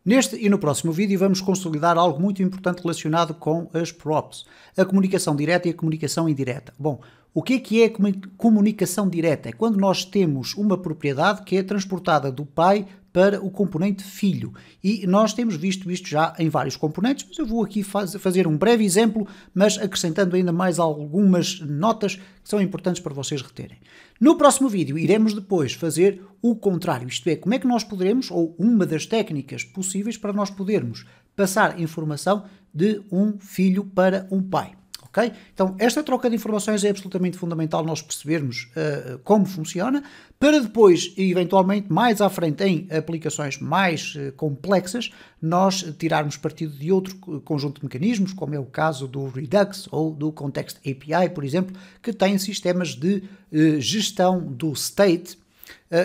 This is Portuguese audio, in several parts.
Neste e no próximo vídeo vamos consolidar algo muito importante relacionado com as props, a comunicação direta e a comunicação indireta. Bom, o que é comunicação direta? É quando nós temos uma propriedade que é transportada do pai para o componente filho. E nós temos visto isto já em vários componentes, mas eu vou aqui fazer um breve exemplo, mas acrescentando ainda mais algumas notas que são importantes para vocês reterem. No próximo vídeo iremos depois fazer o contrário, isto é, como é que nós poderemos, ou uma das técnicas possíveis para nós podermos passar informação de um filho para um pai. Okay? Então, esta troca de informações é absolutamente fundamental nós percebermos como funciona, para depois, eventualmente, mais à frente, em aplicações mais complexas, nós tirarmos partido de outro conjunto de mecanismos, como é o caso do Redux ou do Context API, por exemplo, que têm sistemas de gestão do state,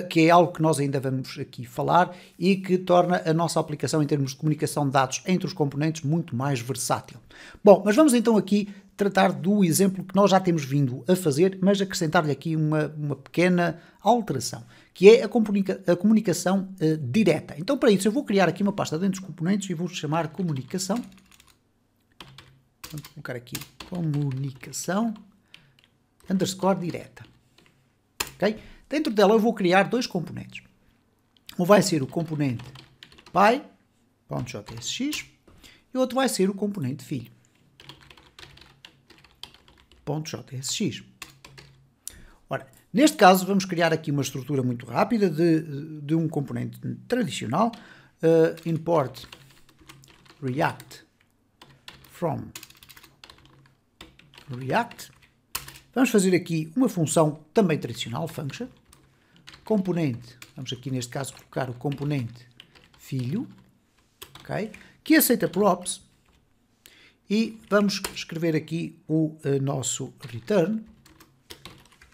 que é algo que nós ainda vamos aqui falar e que torna a nossa aplicação em termos de comunicação de dados entre os componentes muito mais versátil. Bom, mas vamos então aqui tratar do exemplo que nós já temos vindo a fazer, mas acrescentar-lhe aqui uma pequena alteração, que é a comunicação direta. Então, para isso, eu vou criar aqui uma pasta dentro dos componentes e vou chamar comunicação. Vou colocar aqui comunicação _ direta. Ok? Dentro dela eu vou criar dois componentes. Um vai ser o componente pai.jsx e o outro vai ser o componente filho.jsx. Ora, neste caso vamos criar aqui uma estrutura muito rápida de um componente tradicional, import react from react. Vamos fazer aqui uma função também tradicional, function, componente, vamos aqui neste caso colocar o componente filho, okay, que aceita props, e vamos escrever aqui o nosso return.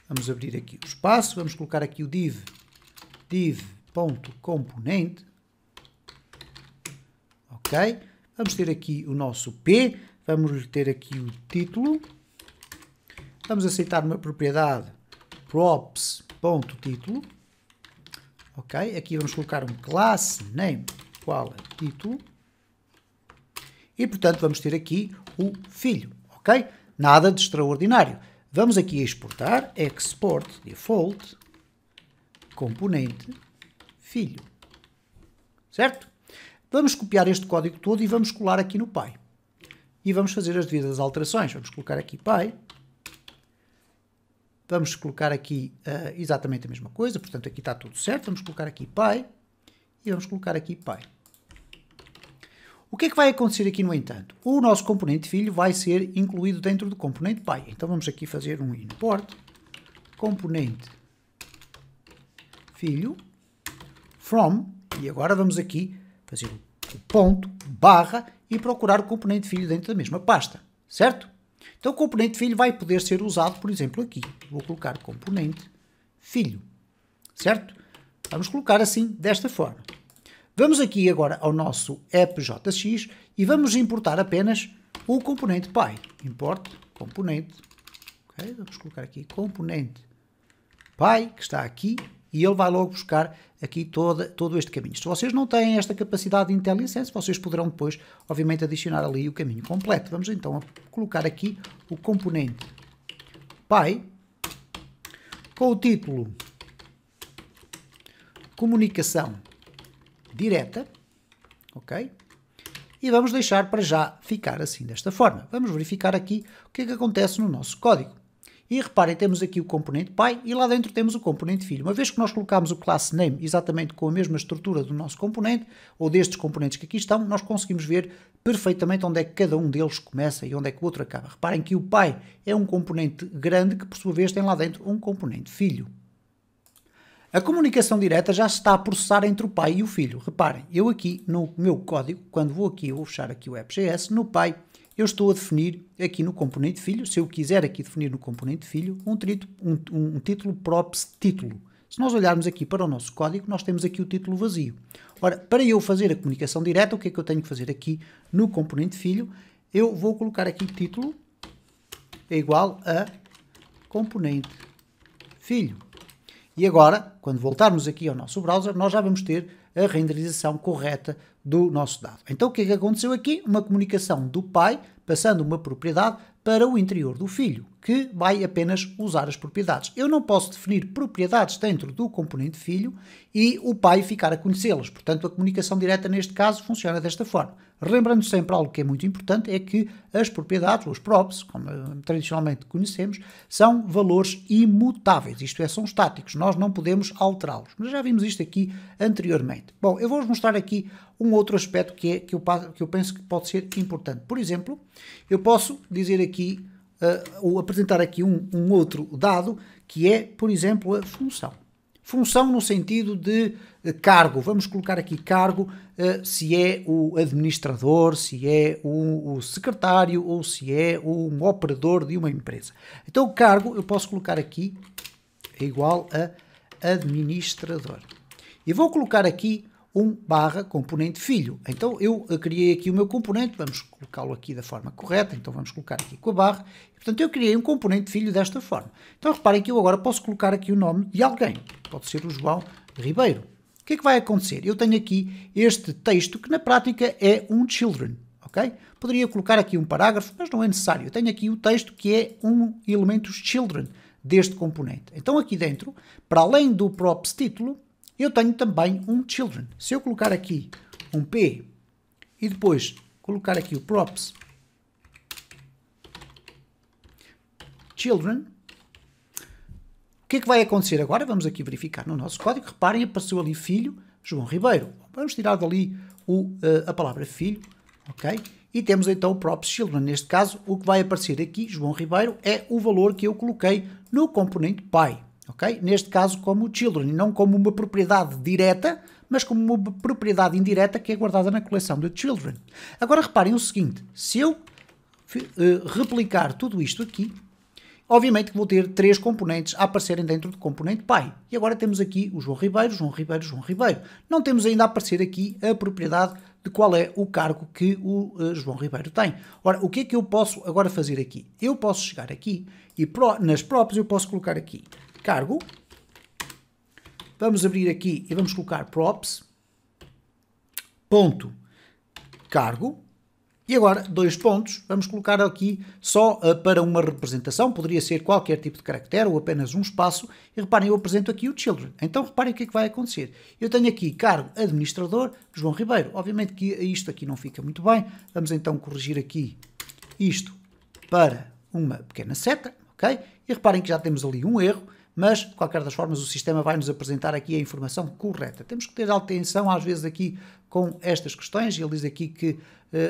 Vamos abrir aqui o espaço, vamos colocar aqui o div.component, ok, vamos ter aqui o nosso p, vamos ter aqui o título, vamos aceitar uma propriedade props.título, ok, aqui vamos colocar um class name igual a título, e portanto vamos ter aqui o filho, ok? Nada de extraordinário. Vamos aqui exportar, export default, componente filho, certo? Vamos copiar este código todo e vamos colar aqui no pai. E vamos fazer as devidas alterações. Vamos colocar aqui pai. Vamos colocar aqui exatamente a mesma coisa, portanto aqui está tudo certo. Vamos colocar aqui pai e vamos colocar aqui pai. O que é que vai acontecer aqui, no entanto? O nosso componente filho vai ser incluído dentro do componente pai. Então vamos aqui fazer um import componente filho from, e agora vamos aqui fazer o ponto, barra, e procurar o componente filho dentro da mesma pasta, certo? Então o componente filho vai poder ser usado, por exemplo, aqui. Vou colocar componente filho, certo? Vamos colocar assim, desta forma. Vamos aqui agora ao nosso app.js e vamos importar apenas o componente pai. Import componente. Okay, vamos colocar aqui componente pai, que está aqui, e ele vai logo buscar aqui todo este caminho. Se vocês não têm esta capacidade de IntelliSense, vocês poderão depois, obviamente, adicionar ali o caminho completo. Vamos então colocar aqui o componente pai com o título comunicação direta, ok? E vamos deixar para já ficar assim, desta forma. Vamos verificar aqui o que é que acontece no nosso código. E reparem, temos aqui o componente pai e lá dentro temos o componente filho. Uma vez que nós colocamos o class name exatamente com a mesma estrutura do nosso componente, ou destes componentes que aqui estão, nós conseguimos ver perfeitamente onde é que cada um deles começa e onde é que o outro acaba. Reparem que o pai é um componente grande que, por sua vez, tem lá dentro um componente filho. A comunicação direta já se está a processar entre o pai e o filho. Reparem, eu aqui no meu código, quando vou aqui, eu vou fechar aqui o app.js, no pai, eu estou a definir aqui no componente filho, se eu quiser aqui definir no componente filho, um título props título. Se nós olharmos aqui para o nosso código, nós temos aqui o título vazio. Ora, para eu fazer a comunicação direta, o que é que eu tenho que fazer aqui no componente filho? Eu vou colocar aqui título é igual a componente filho. E agora, quando voltarmos aqui ao nosso browser, nós já vamos ter a renderização correta do nosso dado. Então o que é que aconteceu aqui? Uma comunicação do pai passando uma propriedade para o interior do filho, que vai apenas usar as propriedades. Eu não posso definir propriedades dentro do componente filho e o pai ficar a conhecê-las. Portanto, a comunicação direta neste caso funciona desta forma. Lembrando sempre algo que é muito importante, é que as propriedades, os props, como tradicionalmente conhecemos, são valores imutáveis, isto é, são estáticos, nós não podemos alterá-los. Mas já vimos isto aqui anteriormente. Bom, eu vou-vos mostrar aqui um outro aspecto que eu penso que pode ser importante. Por exemplo, eu posso dizer aqui, ou apresentar aqui um outro dado, que é, por exemplo, a função. Função no sentido de cargo. Vamos colocar aqui cargo, se é o administrador, se é o secretário ou se é um operador de uma empresa. Então o cargo eu posso colocar aqui é igual a administrador. E vou colocar aqui / componente filho. Então eu criei aqui o meu componente, vamos colocá-lo aqui da forma correta, então vamos colocar aqui com a barra, e, portanto eu criei um componente filho desta forma. Então reparem que eu agora posso colocar aqui o nome de alguém, pode ser o João Ribeiro. O que é que vai acontecer? Eu tenho aqui este texto que na prática é um children, ok? Poderia colocar aqui um parágrafo, mas não é necessário. Eu tenho aqui o texto que é um elemento children deste componente. Então aqui dentro, para além do props título, eu tenho também um children. Se eu colocar aqui um P e depois colocar aqui o props children, o que é que vai acontecer agora? Vamos aqui verificar no nosso código. Reparem, apareceu ali filho, João Ribeiro. Vamos tirar dali a palavra filho, ok? E temos então o props children. Neste caso, o que vai aparecer aqui, João Ribeiro, é o valor que eu coloquei no componente pai. Okay? Neste caso como children, e não como uma propriedade direta, mas como uma propriedade indireta que é guardada na coleção de children. Agora reparem o seguinte, se eu replicar tudo isto aqui, obviamente que vou ter 3 componentes a aparecerem dentro do componente pai. E agora temos aqui o João Ribeiro, João Ribeiro, João Ribeiro. Não temos ainda a aparecer aqui a propriedade de qual é o cargo que o João Ribeiro tem. Ora, o que é que eu posso agora fazer aqui? Eu posso chegar aqui e nas props eu posso colocar aqui cargo, vamos abrir aqui e vamos colocar props, ponto, cargo, e agora 2 pontos, vamos colocar aqui só para uma representação, poderia ser qualquer tipo de caractere ou apenas um espaço, e reparem, eu apresento aqui o children. Então reparem o que é que vai acontecer. Eu tenho aqui cargo administrador, João Ribeiro. Obviamente que isto aqui não fica muito bem, vamos então corrigir aqui isto para uma pequena seta, ok? E reparem que já temos ali um erro, mas, de qualquer das formas, o sistema vai nos apresentar aqui a informação correta. Temos que ter atenção, às vezes, aqui com estas questões. Ele diz aqui que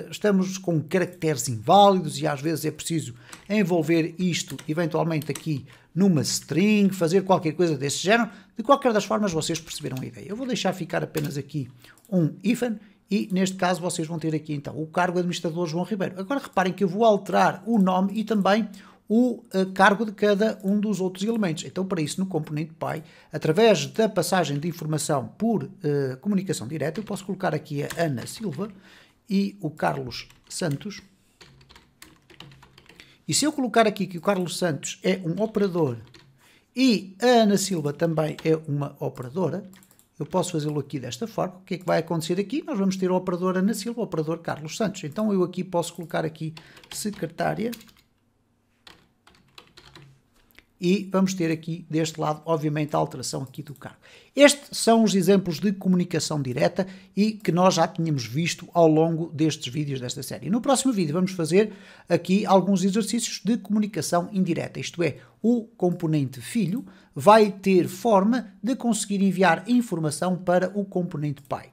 estamos com caracteres inválidos e, às vezes, é preciso envolver isto, eventualmente, aqui numa string, fazer qualquer coisa desse género. De qualquer das formas, vocês perceberam a ideia. Eu vou deixar ficar apenas aqui um hífen e, neste caso, vocês vão ter aqui, então, o cargo administrador João Ribeiro. Agora, reparem que eu vou alterar o nome e também o cargo de cada um dos outros elementos. Então, para isso, no componente pai, através da passagem de informação por comunicação direta, eu posso colocar aqui a Ana Silva e o Carlos Santos. E se eu colocar aqui que o Carlos Santos é um operador e a Ana Silva também é uma operadora, eu posso fazê-lo aqui desta forma. O que é que vai acontecer aqui? Nós vamos ter o operador Ana Silva, o operador Carlos Santos. Então, eu aqui posso colocar aqui secretária. E vamos ter aqui, deste lado, obviamente, a alteração aqui do cargo. Estes são os exemplos de comunicação direta e que nós já tínhamos visto ao longo destes vídeos desta série. No próximo vídeo vamos fazer aqui alguns exercícios de comunicação indireta, isto é, o componente filho vai ter forma de conseguir enviar informação para o componente pai.